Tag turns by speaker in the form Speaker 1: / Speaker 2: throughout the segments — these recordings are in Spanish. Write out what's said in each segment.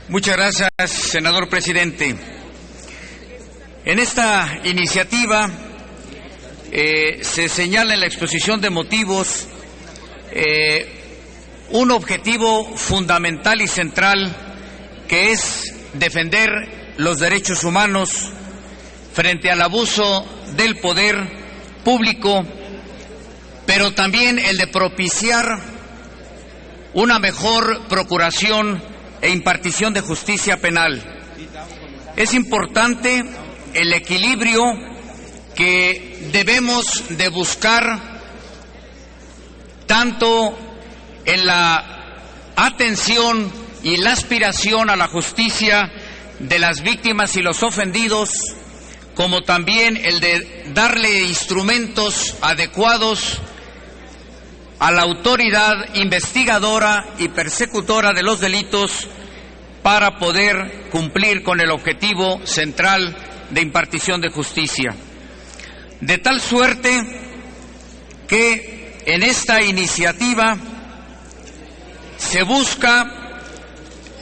Speaker 1: Muchas gracias, senador presidente. En esta iniciativa se señala en la exposición de motivos un objetivo fundamental y central, que es defender los derechos humanos frente al abuso del poder público, pero también el de propiciar una mejor procuración e impartición de justicia penal. Es importante el equilibrio que debemos de buscar tanto en la atención y la aspiración a la justicia de las víctimas y los ofendidos, como también el de darle instrumentos adecuados a la autoridad investigadora y persecutora de los delitos para poder cumplir con el objetivo central de impartición de justicia. De tal suerte que en esta iniciativa se busca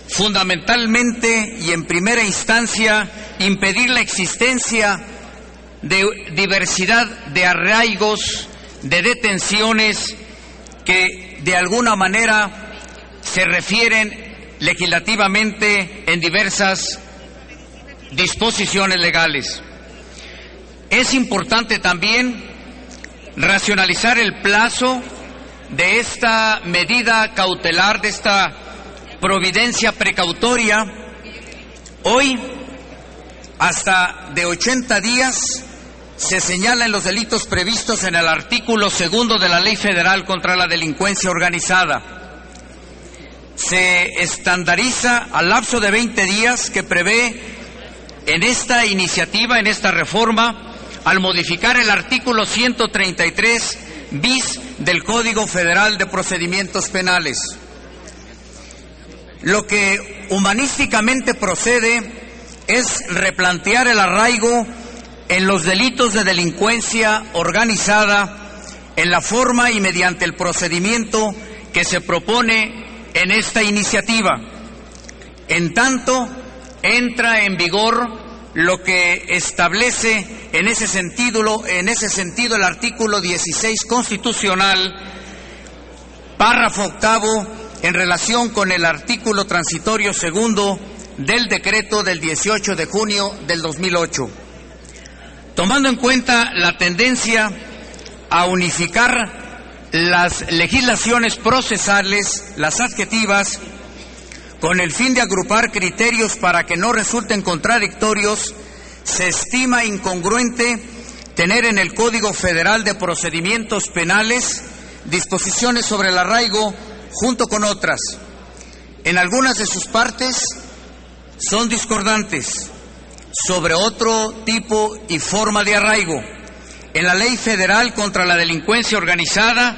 Speaker 1: fundamentalmente y en primera instancia impedir la existencia de diversidad de arraigos, de detenciones que de alguna manera se refieren legislativamente en diversas disposiciones legales. Es importante también racionalizar el plazo de esta medida cautelar, de esta providencia precautoria. Hoy, hasta de 80 días se señala en los delitos previstos en el artículo 2 de la Ley Federal contra la Delincuencia Organizada. Se estandariza al lapso de 20 días que prevé en esta iniciativa, en esta reforma, al modificar el artículo 133 bis del Código Federal de Procedimientos Penales. Lo que humanísticamente procede es replantear el arraigo en los delitos de delincuencia organizada en la forma y mediante el procedimiento que se propone en esta iniciativa. En tanto, entra en vigor lo que establece en ese sentido el artículo 16 constitucional, párrafo octavo, en relación con el artículo transitorio segundo del decreto del 18 de junio del 2008. Tomando en cuenta la tendencia a unificar las legislaciones procesales, las adjetivas, con el fin de agrupar criterios para que no resulten contradictorios, se estima incongruente tener en el Código Federal de Procedimientos Penales disposiciones sobre el arraigo junto con otras. En algunas de sus partes son discordantes sobre otro tipo y forma de arraigo en la Ley Federal contra la Delincuencia Organizada,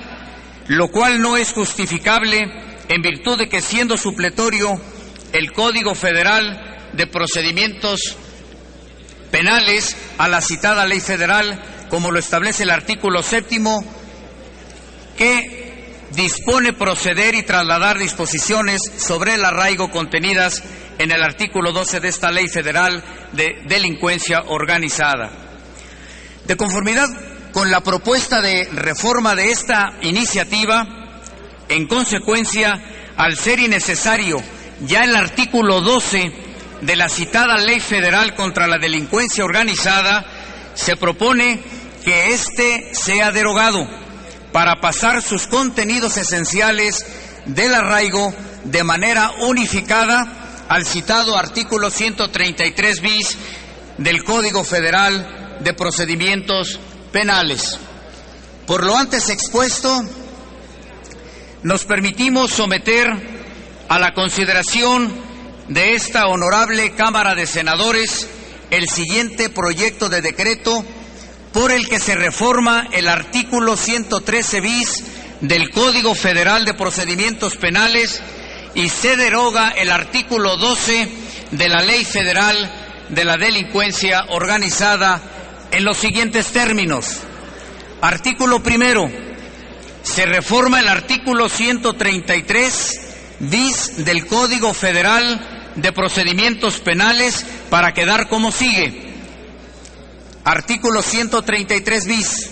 Speaker 1: lo cual no es justificable en virtud de que, siendo supletorio el Código Federal de Procedimientos Penales a la citada Ley Federal, como lo establece el artículo 7, que dispone proceder y trasladar disposiciones sobre el arraigo contenidas en el artículo 12 de esta Ley Federal de Delincuencia Organizada. De conformidad con la propuesta de reforma de esta iniciativa, en consecuencia, al ser innecesario ya el artículo 12 de la citada Ley Federal contra la Delincuencia Organizada, se propone que éste sea derogado para pasar sus contenidos esenciales del arraigo de manera unificada al citado artículo 133 bis del Código Federal de Procedimientos Penales. Por lo antes expuesto, nos permitimos someter a la consideración de esta honorable Cámara de Senadores el siguiente proyecto de decreto por el que se reforma el artículo 113 bis del Código Federal de Procedimientos Penales y se deroga el artículo 12 de la Ley Federal de la Delincuencia Organizada en los siguientes términos. Artículo primero. Se reforma el artículo 133 bis del Código Federal de Procedimientos Penales para quedar como sigue. Artículo 133 bis.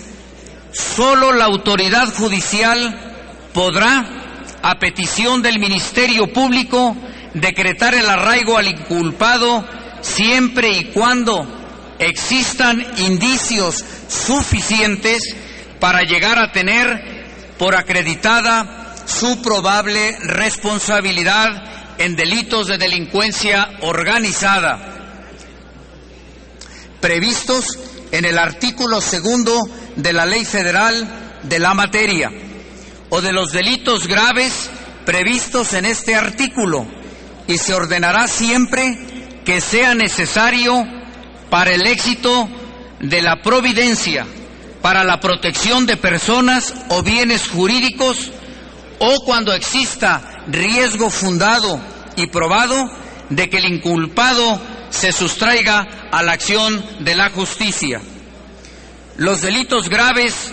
Speaker 1: Solo la autoridad judicial podrá, a petición del Ministerio Público, decretar el arraigo al inculpado siempre y cuando existan indicios suficientes para llegar a tener por acreditada su probable responsabilidad en delitos de delincuencia organizada, previstos en el artículo 2 de la Ley Federal de la materia, o de los delitos graves previstos en este artículo, y se ordenará siempre que sea necesario para el éxito de la providencia, para la protección de personas o bienes jurídicos, o cuando exista riesgo fundado y probado de que el inculpado se sustraiga a la acción de la justicia. Los delitos graves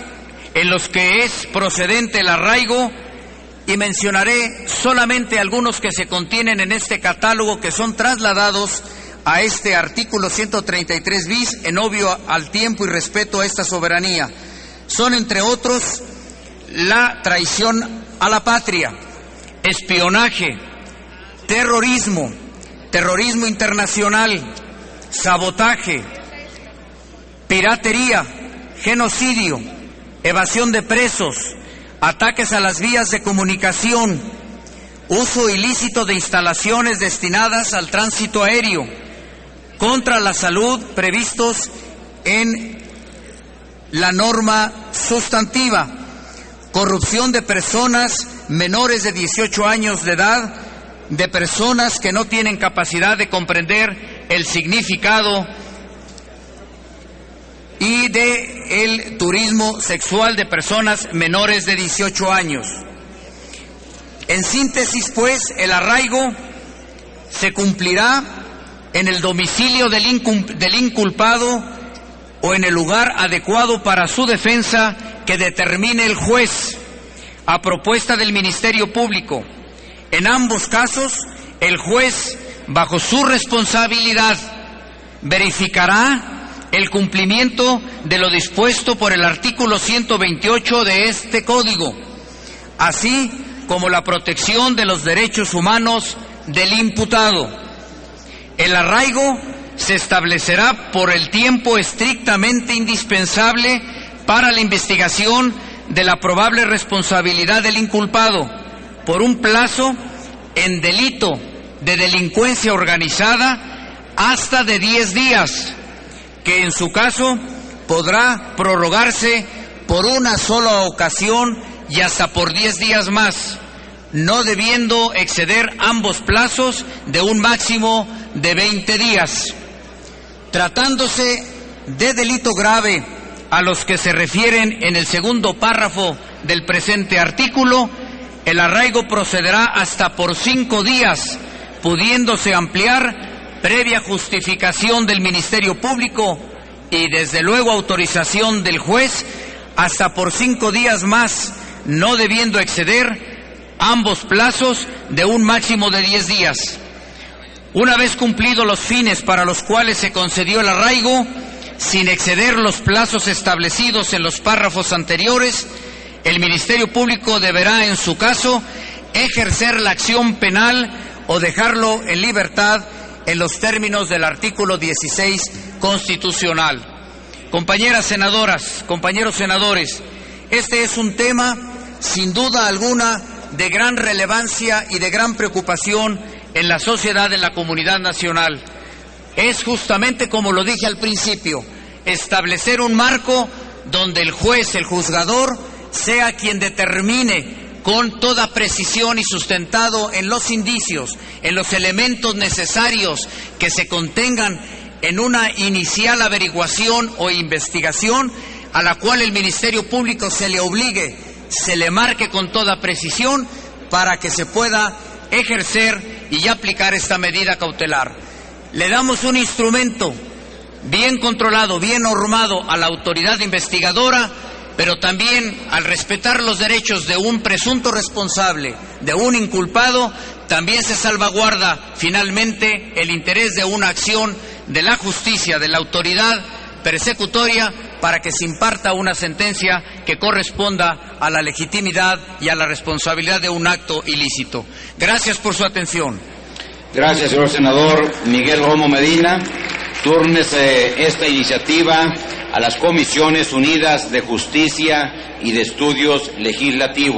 Speaker 1: en los que es procedente el arraigo, y mencionaré solamente algunos que se contienen en este catálogo, que son trasladados a este artículo 133 bis en obvio al tiempo y respeto a esta soberanía. Son, entre otros, la traición a la patria, espionaje, terrorismo, terrorismo internacional, sabotaje, piratería, genocidio, evasión de presos, ataques a las vías de comunicación, uso ilícito de instalaciones destinadas al tránsito aéreo, contra la salud previstos en la norma sustantiva, corrupción de personas menores de 18 años de edad, de personas que no tienen capacidad de comprender el significado, y de el turismo sexual de personas menores de 18 años. En síntesis, pues, el arraigo se cumplirá en el domicilio del inculpado o en el lugar adecuado para su defensa que determine el juez, a propuesta del Ministerio Público. En ambos casos, el juez, bajo su responsabilidad, verificará el cumplimiento de lo dispuesto por el artículo 128 de este Código, así como la protección de los derechos humanos del imputado. El arraigo se establecerá por el tiempo estrictamente indispensable para la investigación de la probable responsabilidad del inculpado, por un plazo en delito de delincuencia organizada hasta de 10 días, que en su caso podrá prorrogarse por una sola ocasión y hasta por 10 días más, no debiendo exceder ambos plazos de un máximo de 20 días. Tratándose de delito grave a los que se refieren en el segundo párrafo del presente artículo, el arraigo procederá hasta por 5 días, pudiéndose ampliar previa justificación del Ministerio Público y desde luego autorización del juez, hasta por 5 días más, no debiendo exceder ambos plazos de un máximo de 10 días. Una vez cumplidos los fines para los cuales se concedió el arraigo, sin exceder los plazos establecidos en los párrafos anteriores, el Ministerio Público deberá, en su caso, ejercer la acción penal o dejarlo en libertad en los términos del artículo 16 constitucional. Compañeras senadoras, compañeros senadores, este es un tema, sin duda alguna, de gran relevancia y de gran preocupación en la sociedad, en la comunidad nacional. Es justamente, como lo dije al principio, establecer un marco donde el juez, el juzgador, sea quien determine con toda precisión y sustentado en los indicios, en los elementos necesarios que se contengan en una inicial averiguación o investigación, a la cual el Ministerio Público se le obligue, se le marque con toda precisión para que se pueda ejercer y aplicar esta medida cautelar. Le damos un instrumento bien controlado, bien normado a la autoridad investigadora, pero también, al respetar los derechos de un presunto responsable, de un inculpado, También se salvaguarda finalmente el interés de una acción de la justicia, de la autoridad persecutoria, para que se imparta una sentencia que corresponda a la legitimidad y a la responsabilidad de un acto ilícito. Gracias por su atención.
Speaker 2: Gracias, señor senador Miguel Romo Medina. Túrnese esta iniciativa a las Comisiones Unidas de Justicia y de Estudios Legislativos.